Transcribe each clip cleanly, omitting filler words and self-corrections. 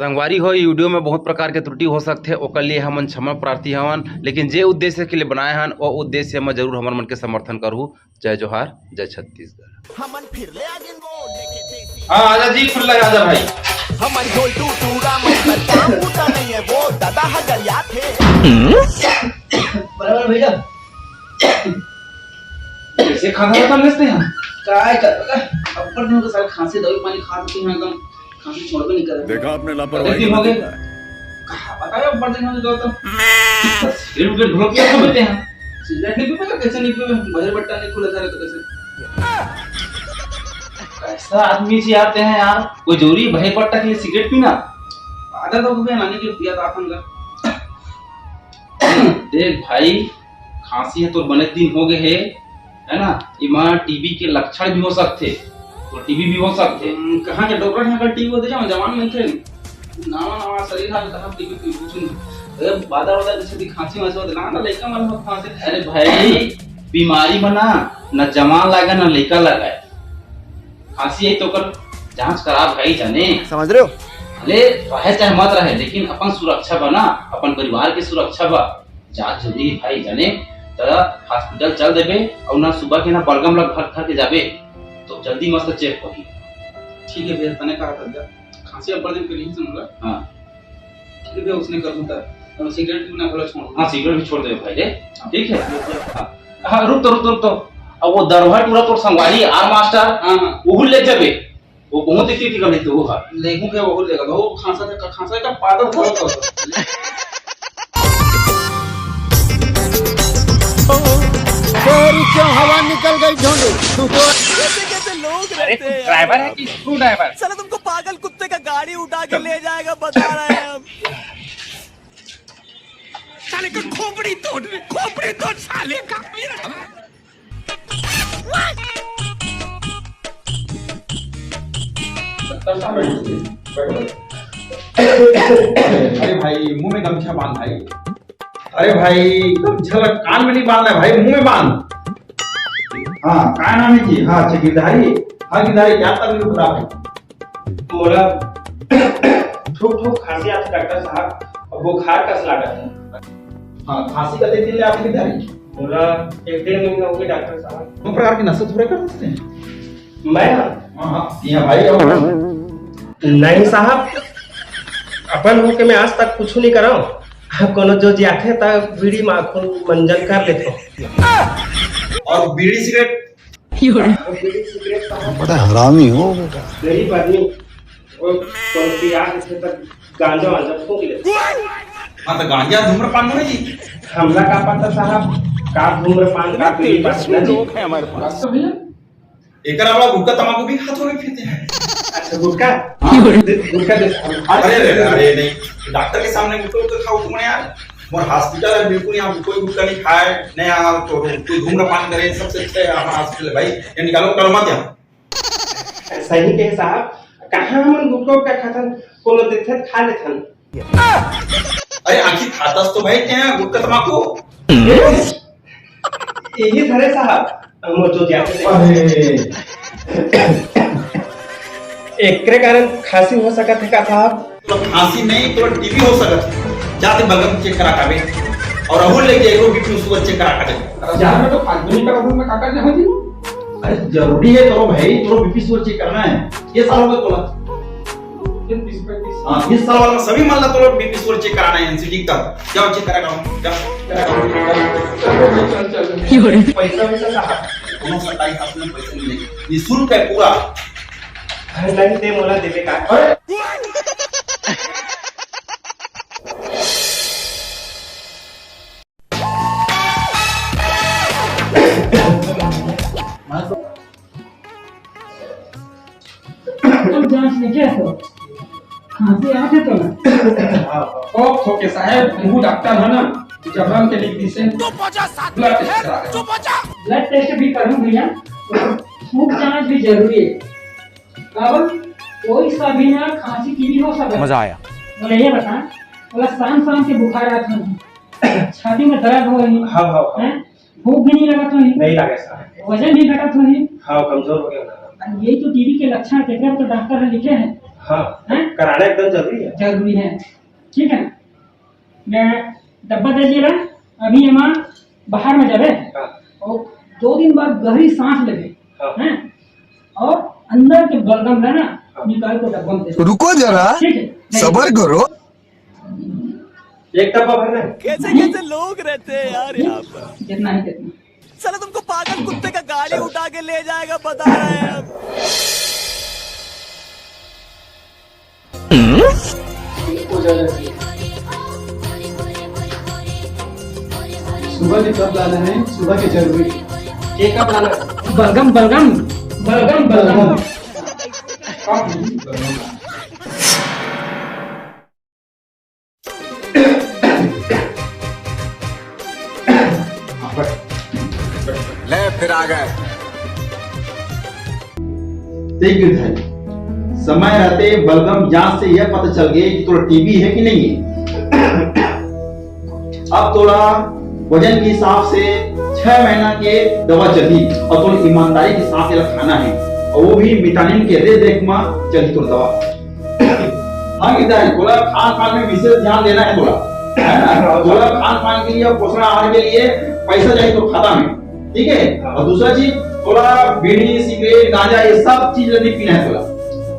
संगवारी हो वीडियो में बहुत प्रकार के त्रुटि हो सकते ओकर लिए हमन क्षमा प्रार्थी हवन, लेकिन जे उद्देश्य के लिए बनाए हन वो उद्देश्य में जरूर हमन मन के समर्थन करूँ। जय जोहार, जय छत्तीसगढ़। हाँ आजा जी, खुला आजा भाई। हमारी गोल टू टूरा मतलब काम होता नहीं है वो दादा हगरिया थे। बराबर भैया कैसे खाना खत्म लेते हैं काय कर पता ऊपर दिन तो सारे खांसी दवाई पानी खा चुके हैं, एकदम खांसी छोड़ भी नहीं कर रहे। देखा आपने लापरवाही हो गए कहां बताया ऊपर दिन हो तो सिगरेट के ढोल के पीते हैं। सिगरेट नहीं पीते कैसे नहीं पीते, बजर बट्टा नहीं खुला था तो कैसे कैसा आदमी से आते हैं यार, कोई जरूरी भाई पट्टा के लिए सिगरेट पीना? आदत हो गई नानी के पिया था अपन का। देख भाई, खांसी है तो बने दिन हो गए है ना, इमा टीबी के लक्षण भी हो सकते, तो टीबी भी हो सकते। कहां के डॉक्टर ने कर टीबी होते जाओ जवान में थे नावा शरीर हाल कहां टीबी की पूछूं अरे बादल वादल जैसे खांसी वांसी होता ना लड़का मन मत खांसी। अरे भाई बीमारी बना न जवान लगा न लड़का लगा, खांसी है तो कर जांच करा भाई, जाने समझ रहे हो? अरे रहे चाहे मत रहे, लेकिन अपन सुरक्षा बना, अपन परिवार की सुरक्षा बा, जांच जरूरी भाई जाने। तो हॉस्पिटल चल देबे और ना सुबह के ना बलगम लग घर के जाबे तो जल्दी मस्त चेक होगी। ठीक है भैया, तने कहा था खांसी ऊपर दिन के लिए सुनूंगा। हां ठीक है भैया, उसने कर दूंगा और सिगरेट भी ना भला छोड़। हां सिगरेट भी छोड़ दे भाई रे, ठीक है। हां रुक तो अब वो दरवाजा पूरा तो संगवारी आर मास्टर हां वो ले जाबे, वो बहुत ही थी गली तो वो हां लेगू के वो लेगा वो खांसा का पादर था। तेरी क्यों हवा निकल गई ढूंढू कैसे कैसे लोग रहते हैं। ड्राइवर है कि स्क्रू ड्राइवर? चलो तुमको पागल कुत्ते का गाड़ी उठा के ले जाएगा, बता रहे हैं हम। साले का खोपड़ी तोड़ साले का। अरे भाई मुंह में गमछा बांध भाई। अरे भाई गमछा कान में नहीं बांधना भाई, मुंह में बांध। हाँ क्या नाम है जी? हाँ अच्छा गिरधारी। हाँ गिरधारी क्या तकलीफ बता भाई? मोला ठोक खांसी आती डॉक्टर साहब, और बुखार का लागत है। हाँ खांसी का देख ले आप गिरधारी। मोला 1-1.5 महीना हो गया डॉक्टर साहब। कौन प्रकार की नशे थोड़े कर सकते हैं? मैं हाँ यहाँ भाई और नहीं साहब, अपन हो के मैं आज तक कुछ नहीं करा हूँ। कोनो जो जाते तब बीड़ी माखून मंजन कर लेते और बीड़ी सिगरेट। बीड़ी सिगरेट बड़ा हरामी हो बेटा। गरीब आदमी और कोई पियास से तक गांजा वांजा फूंक लेते। हाँ तो गांजा धूम्रपान में जी हमला का पता साहब, का धूम्रपान का बीड़ी पान लोग है हमारे पास। भैया एक वाला गुटखा तंबाकू भी हाथों में फेंकते हैं। अच्छा गुटखा दे साहब। अरे अरे अरे नहीं, डॉक्टर के सामने गुटखा खाओ तुमने यार। और हॉस्पिटल है बिल्कुल, यहाँ कोई गुटखा नहीं खाए नहीं यहाँ तो कोई धूम्रपान करे, सबसे अच्छा है हमारा हॉस्पिटल है भाई। ये निकालो करो मत यहाँ। सही के साहब, कहाँ हम गुटखा का खातन कोनो देथे खा लेथन। अरे आखिर खातास तो भाई क्या गुटखा तंबाकू? यही धरे साहब हम जो जाते एकरे कारण खांसी हो सकत है का साहब? तो खांसी नहीं तो टीबी हो सकत है। जाते बलगम चेक करा काबे और अहुल लेके एगो बीपी शुगर चेक करा काबे। यार मैं तो 5 मिनट का रूम में काका ने हो जी। अरे जरूरी है तो भाई, तो बीपी शुगर चेक करना है। ये साल हो गए तोला। हाँ 20 साल वाला सभी मान ला तो बीपी शुगर चेक कराना है एनसीडी का। जाओ चेक करा गाओ जाओ। पैसा वैसा साहब दोनों सरकारी हॉस्पिटल में पैसे मिलेंगे, निःशुल्क है पूरा। नहीं दे मोला देवे का। जांच में क्या तो खांसी आके तो ना ओ ओके साहब, वो डॉक्टर है ना जबरन के लिख दी से ब्लड टेस्ट करा के। ब्लड टेस्ट भी करूं भैया, खूब जांच भी जरूरी है। अब कोई सा भी ना खांसी की भी हो सकता है। मजा आया। बोले ये बता, बोला शाम के बुखार आता है, छाती में दर्द हो रही हाँ है, भूख भी नहीं लगत होही, नहीं लगे साहब। वजन भी घटत होही। हाँ कमजोर हो गया। यही तो टीबी के लक्षण थे, तो डॉक्टर ने लिखे हैं हाँ हैं? कराना एकदम जरूरी है। जरूरी है, ठीक है ना। मैं डब्बा दे दिया, अभी हम बाहर में जावे हाँ। और 2 दिन बाद गहरी सांस लेवे हाँ। हैं, और अंदर के बलगम है ना निकाल को डब्बा में दे दे। रुको जरा, ठीक है, सबर करो। एक डब्बा भरना है। कैसे कैसे लोग रहते हैं यार यहाँ पर। जितना ही कितना। साला तुमको पागल कुत्ते का गाड़ी उठा के ले जाएगा, बता रहे हैं अब। सुबह के कब लाना है? सुबह के जरूरी। चेकअप लाना। बलगम बलगम बलगम बलगम। ले फिर आ गए। देखिए भाई, समय रहते बलगम जांच से यह पता चल गया कि थोड़ा टीबी है कि नहीं है। अब थोड़ा वजन के हिसाब से 6 महीना के दवा चली और थोड़ी ईमानदारी के साथ ये खाना है, और वो भी विटामिन के रेट देख में चली थोड़ा दवा। हाँ कितना है, थोड़ा खान पान में विशेष ध्यान देना है थोड़ा, है ना। थोड़ा खान पान के लिए और पोषण आहार के लिए पैसा चाहिए तो खाता में, ठीक है। और दूसरा चीज, थोड़ा बीड़ी सिगरेट गांजा ये सब चीज नहीं पीना है थोड़ा,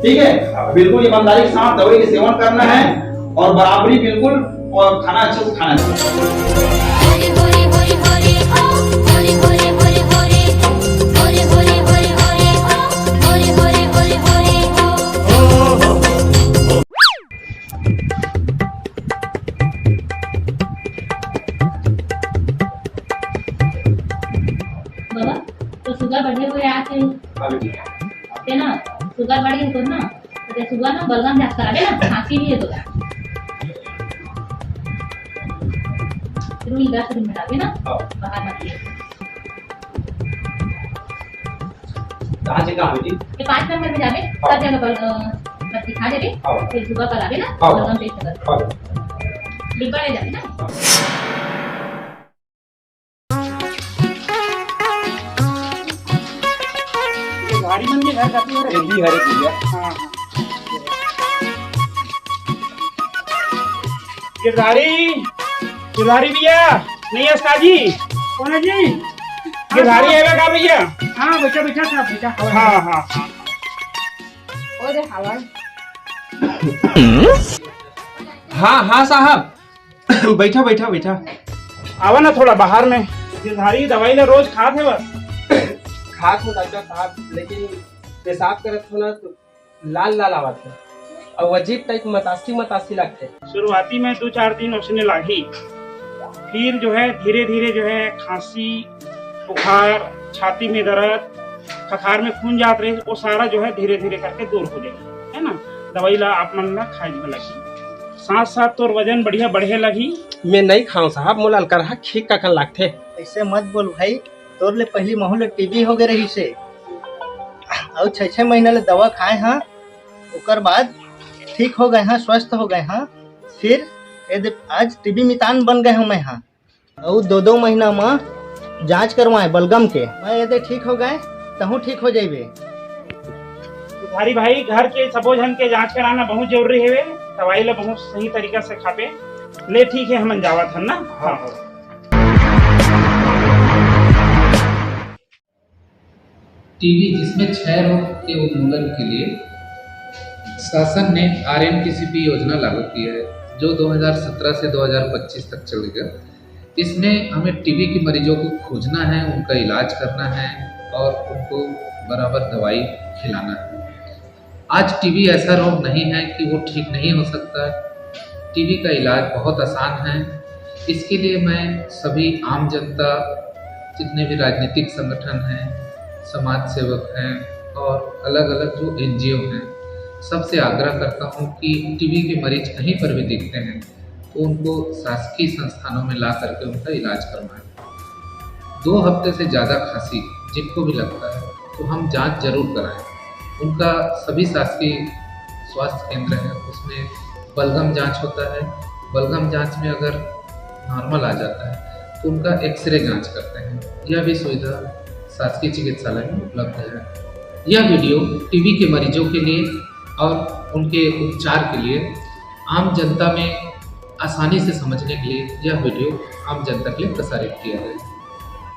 ठीक है। बिल्कुल ईमानदारी के साथ दवाई का सेवन करना है, और बराबरी बिल्कुल, और खाना अच्छे से खाना चाहिए। बाबा तो शुगर बढ़े हुए आते आते ना, शुगर बढ़ गई तो ना, तो शुगर ना बलगम जांच करा दे ना, खांसी भी है तो फिर इधर से मिटा के ना बाहर मत ले। कहाँ से कहाँ बेटी? ये 5 नंबर में जावे, सब जगह बस दिखा देवे, फिर सुबह करा देना, बलगम टेस्ट कर डिब्बा ले जावे ना। गाड़ी मन के घर जाती है जल्दी हरे भैया। हाँ गिरधारी भैया नहीं है उसका जी। कौन है जी? गिरधारी है का भैया? हाँ बेटा बेटा साहब बेटा। हाँ हाँ हाँ। और हवा हाँ हाँ साहब, बैठा बैठा बैठा। आवा ना थोड़ा बाहर में। गिरधारी दवाई ना रोज खाते बस। खास हो डॉक्टर साहब, लेकिन पेशाब करत हो ना तो लाल लाल आवत है और अजीब टाइप मतासी लगते। शुरुआती में 2-4 दिन उसने लागी, फिर जो है धीरे धीरे जो है खांसी, बुखार, छाती में दर्द, खखार में खून जात रहे, वो सारा जो है धीरे धीरे करके दूर हो जाएगी, है ना। दवाई ला आप मन ला खाए में लगी, साथ साथ तो वजन बढ़िया बढ़े लगी। मैं नहीं खाऊं साहब, मोला अलकरहा खींच का लगते। ऐसे मत बोल भाई, तोर ले पहली माहौल टीबी हो गए रही से, और 6 महीना ले दवा खाए हाँ, ओकर बाद ठीक हो गए हाँ, स्वस्थ हो गए हाँ। फिर यदि आज टीबी मितान बन गए हूँ मैं हाँ, और 2 महीना में जांच करवाए बलगम के, मैं यदि ठीक हो गए तहु ठीक हो जाइबे। गिरधारी भाई घर के सबो जन के जांच कराना बहुत जरूरी है, दवाई ला बहुत सही तरीका से खापे ले। ठीक है हम जावत हन ना। हाँ टीबी जिसमें क्षय रोग के उन्मूलन के लिए शासन ने RMTCP योजना लागू की है, जो 2017 से 2025 तक चलेगा। इसमें हमें टीबी के मरीजों को खोजना है, उनका इलाज करना है और उनको बराबर दवाई खिलाना है। आज टीबी ऐसा रोग नहीं है कि वो ठीक नहीं हो सकता। टीबी का इलाज बहुत आसान है। इसके लिए मैं सभी आम जनता, जितने भी राजनीतिक संगठन हैं, समाज सेवक हैं और अलग अलग जो NGO हैं, सबसे आग्रह करता हूं कि टीबी के मरीज कहीं पर भी दिखते हैं तो उनको शासकीय संस्थानों में ला करके उनका इलाज करवाएं। 2 हफ्ते से ज़्यादा खांसी जिनको भी लगता है तो हम जांच जरूर कराएं। उनका सभी शासकीय स्वास्थ्य केंद्र है, उसमें बलगम जांच होता है। बलगम जांच में अगर नॉर्मल आ जाता है तो उनका एक्सरे जांच करते हैं। यह भी सुविधा शासकीय चिकित्सालय में उपलब्ध है। यह वीडियो टीबी के मरीजों के लिए और उनके उपचार के लिए आम जनता में आसानी से समझने के लिए यह वीडियो आम जनता के लिए प्रसारित किया है।